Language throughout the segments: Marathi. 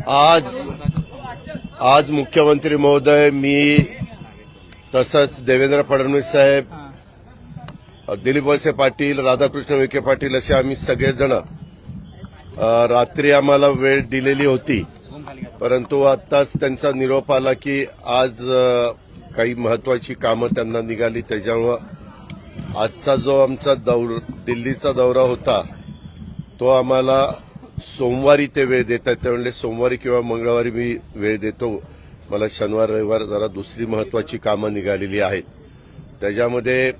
आज मुख्यमंत्री महोदय, मी तसंच देवेंद्र फडणवीस साहेब, दिलीप वळसे पाटील, राधाकृष्ण विखे पाटील असे आम्ही सगळेजण रात्री आम्हाला वेळ दिलेली होती, परंतु आत्ताच त्यांचा निरोप आला की आज काही महत्वाची कामं त्यांना निघाली. त्याच्यामुळे आजचा जो आमचा दिल्लीचा दौरा होता तो आम्हाला सोमवारी ते वेळ देतात. ते म्हणले सोमवारी किंवा मंगळवारी मी वेळ देतो, मला शनिवार रविवार जरा दुसरी महत्वाची कामं निघालेली आहेत. त्याच्यामध्ये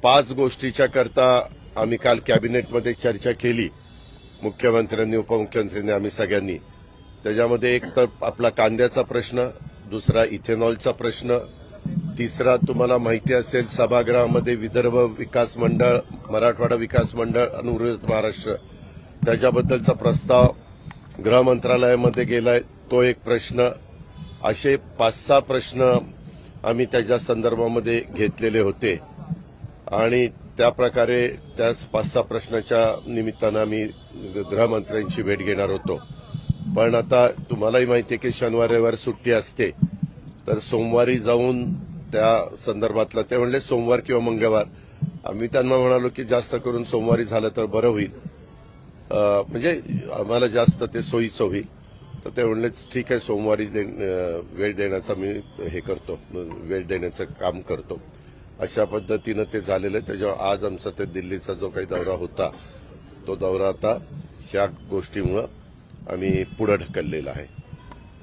5 गोष्टीच्या करता आम्ही काल कॅबिनेटमध्ये चर्चा केली, मुख्यमंत्र्यांनी, उपमुख्यमंत्र्यांनी, आम्ही सगळ्यांनी. त्याच्यामध्ये एक तर आपला कांद्याचा प्रश्न, दुसरा इथेनॉलचा प्रश्न, तिसरा तुम्हाला माहिती असेल सभागृहामध्ये विदर्भ विकास मंडळ, मराठवाडा विकास मंडळ आणि उर्वरित महाराष्ट्र त्याच्याबद्दलचा प्रस्ताव गृह मंत्रालयामध्ये गेलाय, तो एक प्रश्न. असे 5-6 प्रश्न आम्ही त्याच्या संदर्भामध्ये घेतलेले होते आणि त्याप्रकारे त्या 5-6 प्रश्नाच्या निमित्तानं आम्ही गृहमंत्र्यांची भेट घेणार होतो. पण आता तुम्हालाही माहिती आहे की शनिवार रविवार सुट्टी असते, तर सोमवारी जाऊन त्या संदर्भातला ते म्हणले सोमवार किंवा मंगळवार. आम्ही त्यांना म्हणालो की जास्त करून सोमवारी झालं तर बरं होईल, म्हणजे आम्हाला जास्त ते सोयीचं होईल. तर ते म्हणले ठीक आहे, सोमवारी वेळ देण्याचा मी हे करतो, वेळ देण्याचं काम करतो. अशा पद्धतीनं ते झालेलं आहे. त्याच्यामुळे आज आमचा ते दिल्लीचा जो काही दौरा होता तो दौरा आता ह्या गोष्टीमुळं आम्ही पुढे ढकललेला आहे.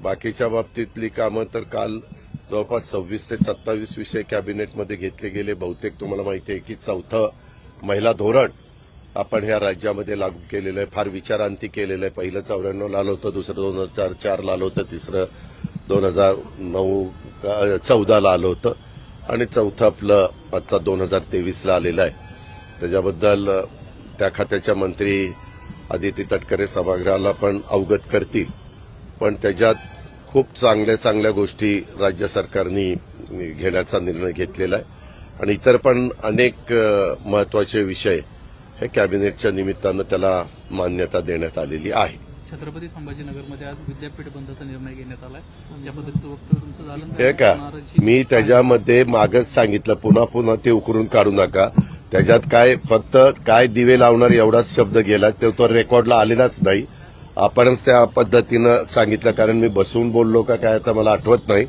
बाकीच्या बाबतीतली कामं तर काल जवळपास 26 ते 27 विषय कॅबिनेटमध्ये घेतले गेले. बहुतेक तुम्हाला माहिती आहे की 4थं महिला धोरण आपण ह्या राज्यामध्ये लागू केलेलं आहे. फार विचारांती केलेलं आहे. पहिलं 94 ला आलं होतं, दुसरं 2004 ला आलं होतं, तिसरं 2009-14 ला आलं होतं आणि चौथं आपलं आता 2023 ला आलेलं आहे. त्याच्याबद्दल त्या खात्याच्या मंत्री आदिती तटकरे सभागृहाला पण अवगत करतील. पण त्याच्यात खूप चांगल्या गोष्टी राज्य सरकारने घेण्याचा निर्णय घेतलेला आहे आणि इतर पण अनेक महत्वाचे विषय हे कॅबिनेटच्या निमित्तानं त्याला मान्यता देण्यात आलेली आहे. छत्रपती संभाजीनगरमध्ये आज विद्यापीठ बंदचा निर्णय घेण्यात आलाय, त्या पद्धतीचं वक्तव्य तुमचं झालं हे का, मी त्याच्यामध्ये मागच सांगितलं, पुन्हा ते उकरून काढू नका. त्याच्यात काय फक्त काय दिवे लावणार एवढाच शब्द गेला, तो रेकॉर्डला आलेलाच नाही. आपणच त्या पद्धतीनं सांगितलं, कारण मी बसून बोललो का काय आता मला आठवत नाही,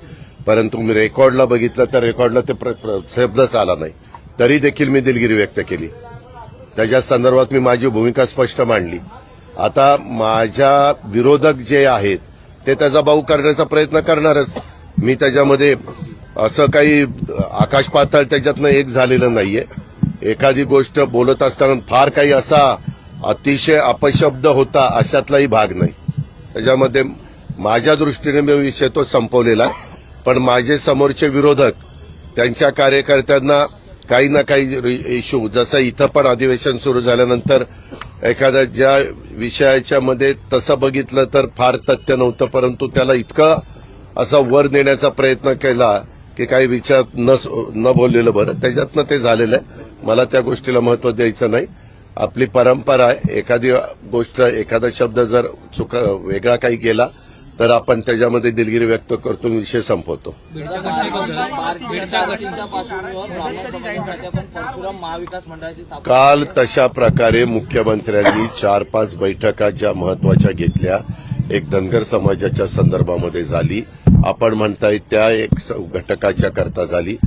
परंतु मी रेकॉर्डला बघितलं तर रेकॉर्डला ते शब्दच आला नाही. तरी देखील मी दिलगिरी व्यक्त केली. त्याच्या संदर्भात मी माझी भूमिका स्पष्ट मांडली. आता माझ्या विरोधक जे आहेत ते त्याचा बाऊ करण्याचा प्रयत्न करणारच. मी त्याच्यामध्ये असं काही आकाश पाताळ त्याच्यातनं एक झालेलं नाहीये. एखादी गोष्ट बोलत असताना फार काही असा अतिशय अपशब्द होता अशातलाही भाग नाही. त्याच्यामध्ये माझ्या दृष्टीने मी विषय तो संपवलेला आहे. पण माझे समोरचे विरोधक त्यांच्या कार्यकर्त्यांना काही ना काही इश्यू, जसं इथं पण अधिवेशन सुरू झाल्यानंतर एखाद्या ज्या विषयाच्या मध्ये तसं बघितलं तर फार तथ्य नव्हतं, परंतु त्याला इतकं असं वर नेण्याचा प्रयत्न केला की काही विचार न बोललेलं बरं. त्याच्यातनं ते झालेलं आहे. मला त्या गोष्टीला महत्व द्यायचं नाही. आपली परंपरा आहे, एखादी गोष्ट, एखादा शब्द जर वेगळा काही गेला तर आपण त्याच्यामध्ये दिलगिरी व्यक्त करतो, विषय संपवतो. काल तशा प्रकारे मुख्यमंत्र्यांनी 4-5 बैठका ज्या महत्वाच्या घेतल्या, एक धनगर समाजाच्या संदर्भामध्ये झाली, आपण म्हणताय त्या एक घटकाच्या करता झाली,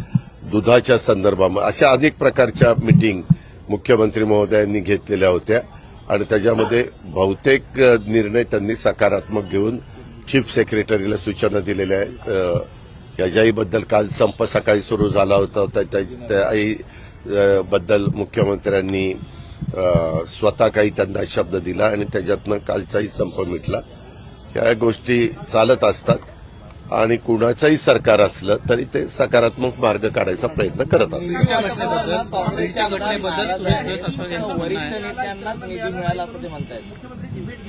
दुधाच्या संदर्भामध्ये, अशा अनेक प्रकारच्या मीटिंग मुख्यमंत्री महोदयांनी घेतलेल्या होत्या आणि त्याच्यामध्ये बहुतेक निर्णय त्यांनी सकारात्मक घेऊन चीफ सेक्रेटरीला सूचना दिलेल्या आहेत. याच्याहीबद्दल काल संप सकाळी सुरू झाला होता, त्याही बद्दल मुख्यमंत्र्यांनी स्वतः काही त्यांना शब्द दिला आणि त्याच्यातनं कालचाही संप मिटला. ह्या गोष्टी चालत असतात आणि कुणाचंही सरकार असलं तरी ते सकारात्मक मार्ग काढायचा प्रयत्न करत असतात.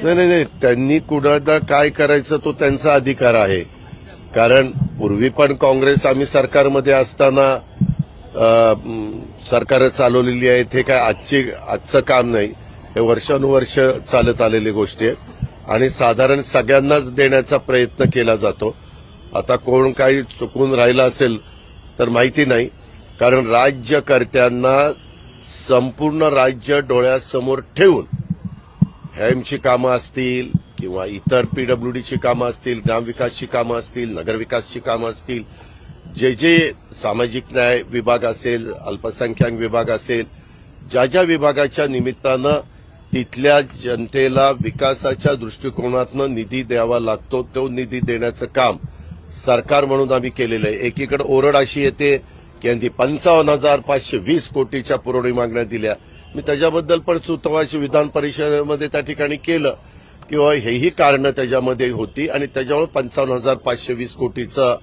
नाही, त्यांनी कुणाला काय करायचं तो त्यांचा अधिकार आहे. कारण पूर्वी पण काँग्रेस, आम्ही सरकारमध्ये असताना सरकार चालवलेली आहेत. हे काय आजचं काम नाही, हे वर्षानुवर्ष चालत आलेली गोष्टी आहेत. आणि साधारण सगळ्यांनाच देण्याचा प्रयत्न केला जातो. आता कोण काही चुकून राहिलं असेल तर माहिती नाही, कारण राज्यकर्त्यांना संपूर्ण राज्य डोळ्यासमोर ठेवून हॅमची कामं असतील किंवा इतर पीडब्ल्यूडीची कामं असतील, ग्रामविकासची कामं असतील, नगरविकासची कामं असतील, जे जे सामाजिक न्याय विभाग असेल, अल्पसंख्याक विभाग असेल, ज्या ज्या विभागाच्या निमित्तानं तिथल्या जनतेला विकासाच्या दृष्टिकोनातनं निधी द्यावा लागतो, तो निधी देण्याचं काम सरकार म्हणून आम्ही केलेलं आहे. एकीकडे ओरड अशी येते की यांनी 55,520 कोटीच्या पुरवणी मागण्या दिल्या. मी त्याच्याबद्दल पण सुतवाची विधान परिषदेमध्ये त्या ठिकाणी केलं किंवा हेही कारणं त्याच्यामध्ये होती आणि त्याच्यामुळे 55,520 कोटीचं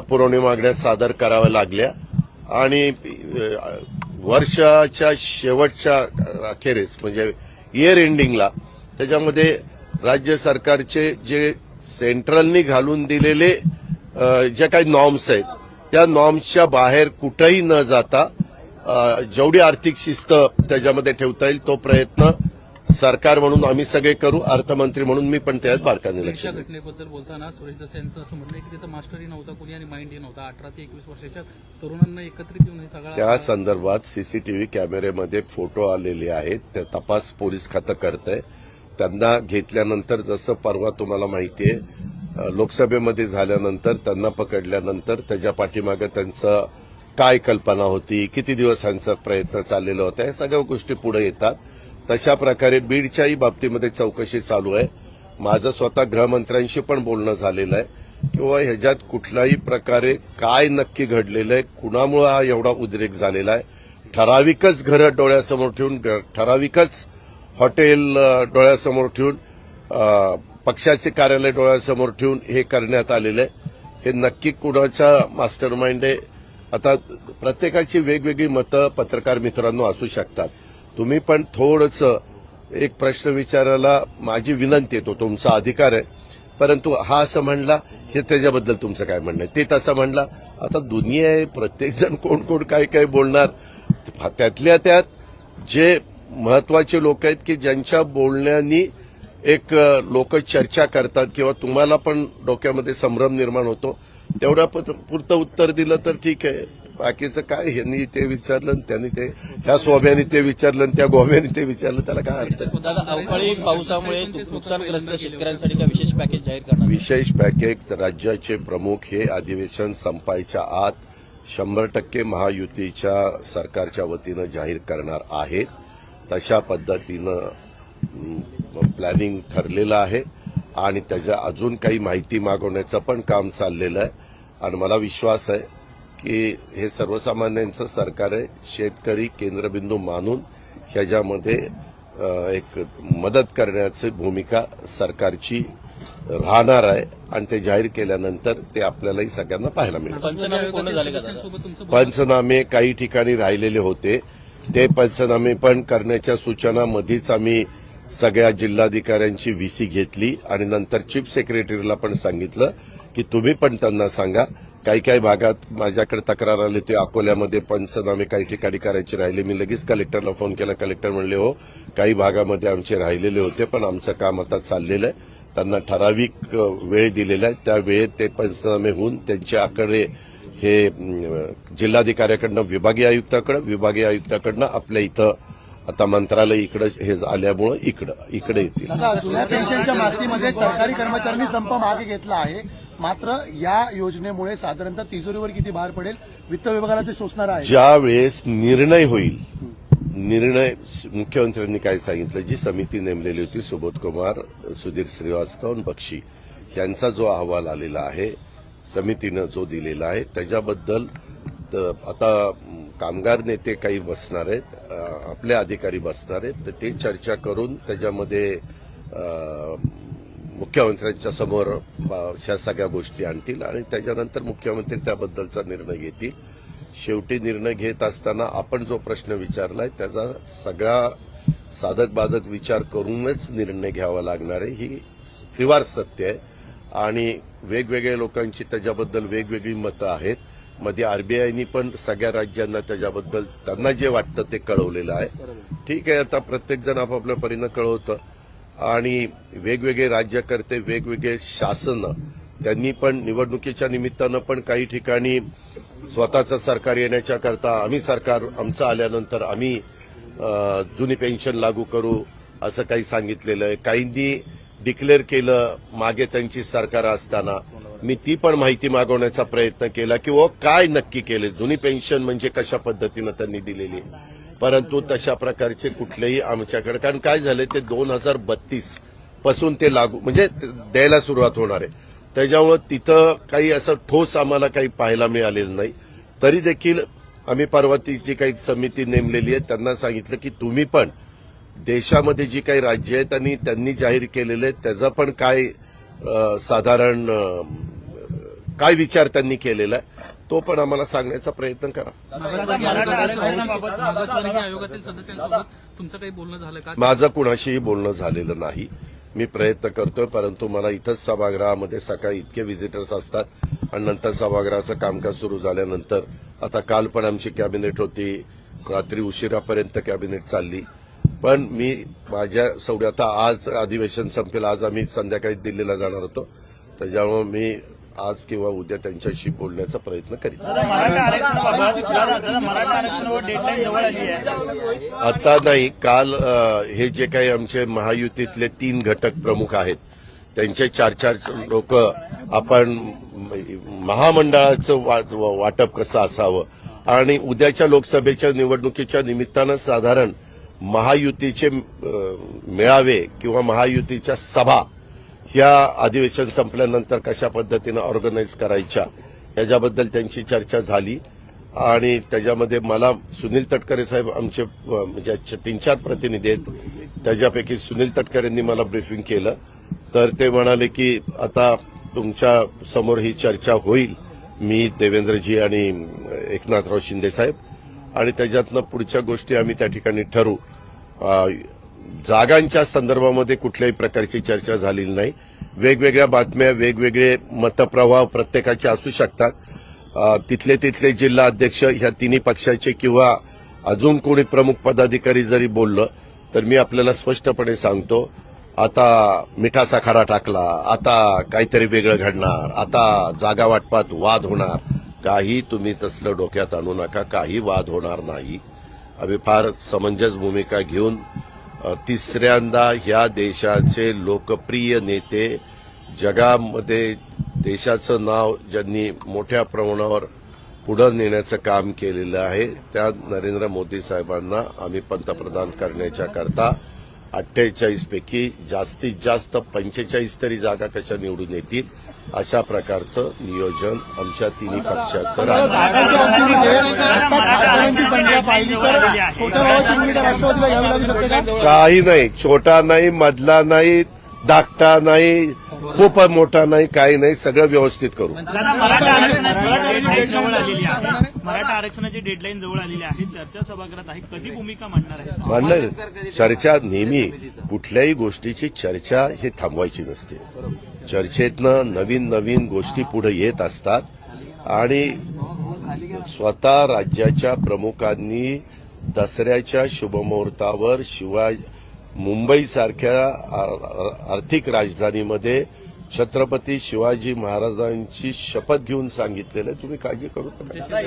पुरवणी मागण्या सादर कराव्या लागल्या. आणि वर्षाच्या शेवटच्या अखेरीस म्हणजे इयर एंडिंगला त्याच्यामध्ये राज्य सरकारचे जे सेंट्रलनी घालून दिलेले जे काही नॉर्म्स आहेत त्या नॉर्म्सच्या बाहेर कुठेही न जाता जेवढी आर्थिक शिस्त त्याच्यामध्ये ठेवता येईल तो प्रयत्न सरकार म्हणून आम्ही सगळे करू. अर्थमंत्री म्हणून मी पण त्यात बारकाईने लक्ष त्या देईन. घटनेबद्दल बोलताना सुरेश दस यांचं असं म्हणणं आहे की तिथं मास्टरही नव्हता कोणी आणि माइंडही नव्हता. 18 ते 21 वर्षाच्या तरुणांना एकत्रित येऊन हे सगळा त्या संदर्भात सीसीटीव्ही कॅमेऱ्यामध्ये फोटो आलेले आहेत. ते तपास पोलीस खातं करतंय. त्यांना घेतल्यानंतर जसं परवा तुम्हाला माहिती आहे लोकसभेमध्ये झाल्यानंतर त्यांना पकडल्यानंतर त्याच्या पाठीमागे त्यांचं काय कल्पना होती, किती दिवसांचा प्रयत्न चाललेला होता, या सगळ्या गोष्टी पुढे येतात. तशा प्रकारे बीडच्याही बाबतीमध्ये चौकशी चालू आहे. माझं स्वतः गृहमंत्र्यांशी पण बोलणं झालेलं आहे किंवा ह्याच्यात कुठल्याही प्रकारे काय नक्की घडलेलं आहे, कुणामुळे हा एवढा उद्रेक झालेला आहे. ठराविकच घरं डोळ्यासमोर ठेवून, ठराविकच हॉटेल डोळ्यासमोर ठेवून, पक्षाचे कार्यालय डोळ्यासमोर ठेवून हे करण्यात आलेलं आहे. हे नक्की कुणाचा मास्टर माइंड आहे. आता प्रत्येकाची वेगवेगळी मतं पत्रकार मित्रांनो असू शकतात. तुम्ही पण थोडंसं एक प्रश्न विचारायला माझी विनंती आहे, तो तुमचा अधिकार आहे. परंतु हा असं म्हणला हे त्याच्याबद्दल तुमचं काय म्हणणं आहे, ते तसं म्हणला. आता दुनिया आहे, प्रत्येकजण कोण कोण काय काय बोलणार. त्यातल्या त्यात जे महत्वाचे लोक आहेत की ज्यांच्या बोलण्यानी एक लोक चर्चा करतात किंवा तुम्हाला पण डोक्यामध्ये संभ्रम निर्माण होतो, तेवढ्या पुरतं उत्तर दिलं तर ठीक आहे. बाकीचं काय, ह्यांनी ते विचारलं, त्यांनी ते ह्या स्वाभ्याने ते विचारलं, त्या गोव्याने ते विचारलं, त्याला काय अर्थ आहे. दादा, अवकाळी पावसामुळे नुकसानग्रस्त शेतकऱ्यांसाठी काय विशेष पॅकेज जाहीर करणार? विशेष पॅकेज राज्याचे प्रमुख हे अधिवेशन संपायच्या आत 100% महायुतीच्या सरकारच्या वतीनं जाहीर करणार आहेत. तशा पद्धतीनं प्लॅनिंग ठरलेलं आहे आणि त्याच्या अजून काही माहिती मागवण्याचं पण काम चाललेलं आहे. आणि मला विश्वास आहे की हे सर्वसामान्यांचं सरकार आहे. शेतकरी केंद्रबिंदू मानून ह्याच्यामध्ये एक मदत करण्याची भूमिका सरकारची राहणार आहे आणि ते जाहीर केल्यानंतर ते आपल्यालाही सगळ्यांना पाहायला मिळेल. पंचनामे पूर्ण झाले का दादा? सोबत तुमचं पंचनामे काही ठिकाणी राहिलेले होते, ते पंचनामे पण करण्याच्या सूचना मध्येच आम्ही सगळ्या जिल्हाधिकाऱ्यांची व्हीसी घेतली आणि नंतर चीफ सेक्रेटरीला पण सांगितलं की तुम्ही पण त्यांना सांगा. काही काही भागात माझ्याकडे तक्रार आली होती, अकोल्यामध्ये पंचनामे काही ठिकाणी करायचे राहिले. मी लगेच कलेक्टरला फोन केला. कलेक्टर म्हणले हो काही भागामध्ये आमचे राहिलेले होते पण आमचं काम आता चाललेलं आहे. त्यांना ठराविक वेळ दिलेला आहे, त्या वेळेत ते पंचनामे होऊन त्यांच्याकडे हे जिल्हाधिकाऱ्याकडनं विभागीय आयुक्ताकडनं आपल्या इथं आता मंत्रालय इकडे हे आल्यामुळं इकडे येतील. आता जुन्या पेन्शनच्या मागणीमध्ये सरकारी कर्मचाऱ्यांनी संप मागे घेतला आहे. मात्र या योजनेमुळे साधारणतः तिजोरीवर किती भार पडेल, वित्त विभागाला ते सोसणार आहे? ज्या वेळेस निर्णय होईल, मुख्यमंत्र्यांनी काय सांगितलं, जी समिती नेमलेली होती सुबोध कुमार, सुधीर श्रीवास्तव आणि बक्षी यांचा जो अहवाल आलेला आहे, समितीनं जो दिलेला आहे त्याच्याबद्दल आता कामगार नेते काही बसणार आहेत, आपले अधिकारी बसणार आहेत, तर ते चर्चा करून त्याच्यामध्ये मुख्यमंत्र्यांच्या समोर ह्या सगळ्या गोष्टी आणतील आणि त्याच्यानंतर मुख्यमंत्री त्याबद्दलचा निर्णय घेतील. शेवटी निर्णय घेत असताना आपण जो प्रश्न विचारलाय त्याचा सगळा साधक बाधक विचार करूनच निर्णय घ्यावा लागणार आहे. ही त्रिवार सत्य आहे आणि वेगवेगळ्या लोकांची त्याच्याबद्दल वेगवेगळी मतं आहेत. मध्ये आरबीआयनी पण सगळ्या राज्यांना त्याच्याबद्दल त्यांना जे वाटतं ते कळवलेलं आहे. ठीक आहे, आता प्रत्येकजण आपापल्या परीनं कळवतं. आणि वेगवेगळे राज्यकर्ते, वेगवेगळे शासन, त्यांनी पण निवडणुकीच्या निमित्तानं पण काही ठिकाणी स्वतःचं सरकार येण्याच्या करता आम्ही सरकार आमचं आल्यानंतर आम्ही जुनी पेन्शन लागू करू असं काही सांगितलेलं आहे. काहींनी डिक्लेअर केलं मागे त्यांची सरकार असताना. मी ती पण माहिती मागवण्याचा प्रयत्न केला की काय नक्की केले, जुनी पेन्शन म्हणजे कशा पद्धतीनं त्यांनी दिलेली आहे. परंतु तशा प्रकारचे कुठलेही आमच्याकडे, कारण काय झाले ते 2032 पासून ते लागू म्हणजे द्यायला सुरुवात होणार आहे. त्याच्यामुळे तिथं काही असं ठोस आम्हाला काही पाहायला मिळालेलं नाही. तरी देखील आम्ही परवा ती जी काही समिती नेमलेली आहे त्यांना सांगितलं की तुम्ही पण देशामध्ये जी काही राज्य आहेत आणि त्यांनी जाहीर केलेले त्याचा पण काय साधारण काय विचार त्यांनी केलेला आहे तो पण आम्हाला सांगण्याचा प्रयत्न करा. मागासवर्गीय आयोगातील सदस्यांसोबत तुमचं काही बोलणं झालं का? माझं कुणाशीही बोलणं झालेलं नाही. मी प्रयत्न करतोय, परंतु मला इथंच सभागृहामध्ये सकाळी इतके व्हिजिटर्स असतात आणि नंतर सभागृहाचं कामकाज सुरू झाल्यानंतर, आता काल पण आमची कॅबिनेट होती, रात्री उशिरापर्यंत कॅबिनेट चालली. पण मी माझ्या आता आज अधिवेशन संपेल, आज आम्ही संध्याकाळी दिल्लीला जाणार होतो, त्याच्यामुळे मी आज किंवा उद्या त्यांच्याशी बोलण्याचा प्रयत्न करीन. आता नाही, काल हे जे काही आमचे महायुतीतले 3 घटक प्रमुख आहेत त्यांचे 4 लोक आपण महामंडळाचं वाटप कसं असावं आणि उद्याच्या लोकसभेच्या निवडणुकीच्या निमित्तानं साधारण महायुतीचे मेळावे किंवा महायुतीच्या सभा ह्या अधिवेशन संपल्यानंतर कशा पद्धतीनं ऑर्गनाईज करायच्या याच्याबद्दल त्यांची चर्चा झाली. आणि त्याच्यामध्ये मला सुनील तटकरे साहेब आमचे म्हणजे 3-4 प्रतिनिधी आहेत, त्याच्यापैकी सुनील तटकरेंनी मला ब्रीफिंग केलं. तर ते म्हणाले की आता तुमच्या समोर ही चर्चा होईल, मी, देवेंद्रजी आणि एकनाथराव शिंदे साहेब, आणि त्याच्यातनं पुढच्या गोष्टी आम्ही त्या ठिकाणी ठरवू. जागांच्या संदर्भामध्ये कुठल्याही प्रकारची चर्चा झालेली नाही. वेगवेगळ्या बातम्या, वेगवेगळे मतप्रवाह प्रत्येकाचे असू शकतात. तिथले जिल्हा अध्यक्ष ह्या तिन्ही पक्षाचे किंवा अजून कोणी प्रमुख पदाधिकारी जरी बोललं तर मी आपल्याला स्पष्टपणे सांगतो, आता मिठाचा खडा टाकला, आता काहीतरी वेगळं घडणार, आता जागा वाटपात वाद होणार. काही तुम्ही तसलं डोक्यात आणू नका, काही वाद होणार नाही. आम्ही फार समंजस भूमिका घेऊन तिसऱ्यांदा ह्या देशाचे लोकप्रिय नेते, जगामध्ये देशाचं नाव ज्यांनी मोठ्या प्रमाणावर पुढे नेण्याचं काम केलेलं आहे त्या नरेंद्र मोदी साहेबांना आम्ही पंतप्रधान करण्याच्या करता 48 पैकी जास्तीत जास्त 45 तरी जागा कशा निवडून येतील अशा प्रकारचं नियोजन आमच्या तिन्ही पक्षाचं काही नाही. छोटा नाही, मधला नाही, धाकटा नाही, खूप मोठा नाही, काही नाही, सगळं व्यवस्थित करू. मराठा आरक्षणाची डेडलाईन जवळ आलेली आहे, चर्चा सभागृहात आहे, कधी भूमिका मांडणार आहे? मांडणार. चर्चा नेहमी कुठल्याही गोष्टीची चर्चा हे थांबवायची नसते. चर्चेतनं नवीन गोष्टी पुढे येत असतात आणि स्वतः राज्याच्या प्रमुखांनी दसऱ्याच्या शुभमुहूर्तावर शिवाय मुंबईसारख्या आर्थिक राजधानीमध्ये छत्रपती शिवाजी महाराजांची शपथ घेऊन सांगितलेलं तुम्ही काळजी करू नका.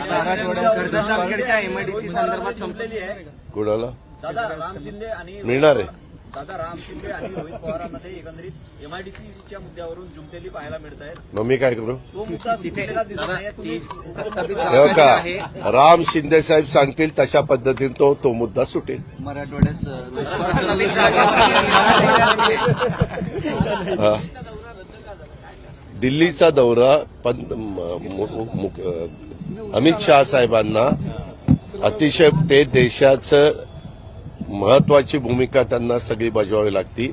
कोणाला मिळणार आहे? दादा, राम शिंदे आणि रोहित पवारांमध्ये एकंदरीत एमआयडीसीच्या मुद्द्यावरून जुमतेली पाहायला मिळत आहेत. मग मी काय करू? तो मुद्दा सुटलेला दिसत नाहीये. हो का? राम शिंदे साहेब सांगतील तशा पद्धतीने तो मुद्दा सुटेल. दिल्लीचा दौरा अमित शहा साहेबांना अतिशय ते देशाचं महत्वाची भूमिका त्यांना सगळी बजावावी लागती.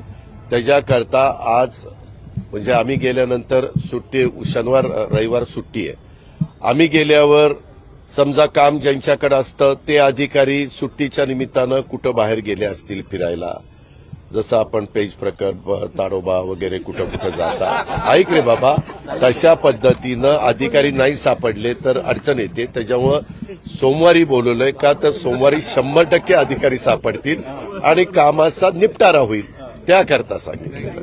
त्याच्याकरता आज म्हणजे आम्ही गेल्यानंतर सुट्टी, शनिवार रविवार सुट्टी आहे. आम्ही गेल्यावर समजा काम ज्यांच्याकडे असतं ते अधिकारी सुट्टीच्या निमित्तानं कुठं बाहेर गेले असतील फिरायला, जसं आपण पेज प्रकल्प, ताडोबा वगैरे कुठं जाता. ऐक रे बाबा, तशा पद्धतीनं अधिकारी नाही सापडले तर अडचण येते. त्याच्यामुळं सोमवारी बोलवलंय का तर सोमवारी 100% अधिकारी सापडतील आणि कामाचा निपटारा होईल. त्याकरता सांगितलं.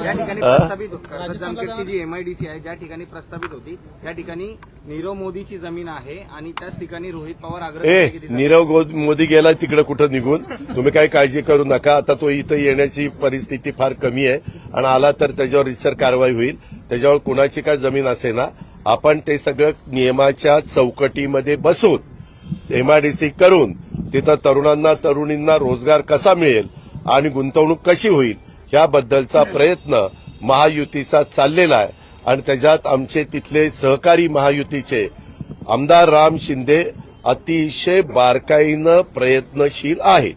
ज्या ठिकाणी प्रस्तावित कर्जत जी एमआयडीसी आहे, ज्या ठिकाणी प्रस्तावित होती त्या ठिकाणी नीरव मोदीची जमीन आहे आणि त्याच ठिकाणी रोहित पवार आग्रह नीरव मोदी गेला तिकडे कुठं निघून. तुम्ही काही काळजी करू नका. आता तो इथं येण्याची परिस्थिती फार कमी आहे आणि आला तर त्याच्यावर रितसर कारवाई होईल. त्याच्यावर कुणाची काय जमीन असे ना, आपण ते सगळं नियमाच्या चौकटीमध्ये बसून एमआयडीसी करून तिथं तरुणांना तरुणींना रोजगार कसा मिळेल आणि गुंतवणूक कशी होईल याबद्दलचा प्रयत्न महायुतीचा चाललेला आहे आणि त्याच्यात आमचे तिथले सहकारी महायुतीचे आमदार राम शिंदे अतिशय बारकाईनं प्रयत्नशील आहेत.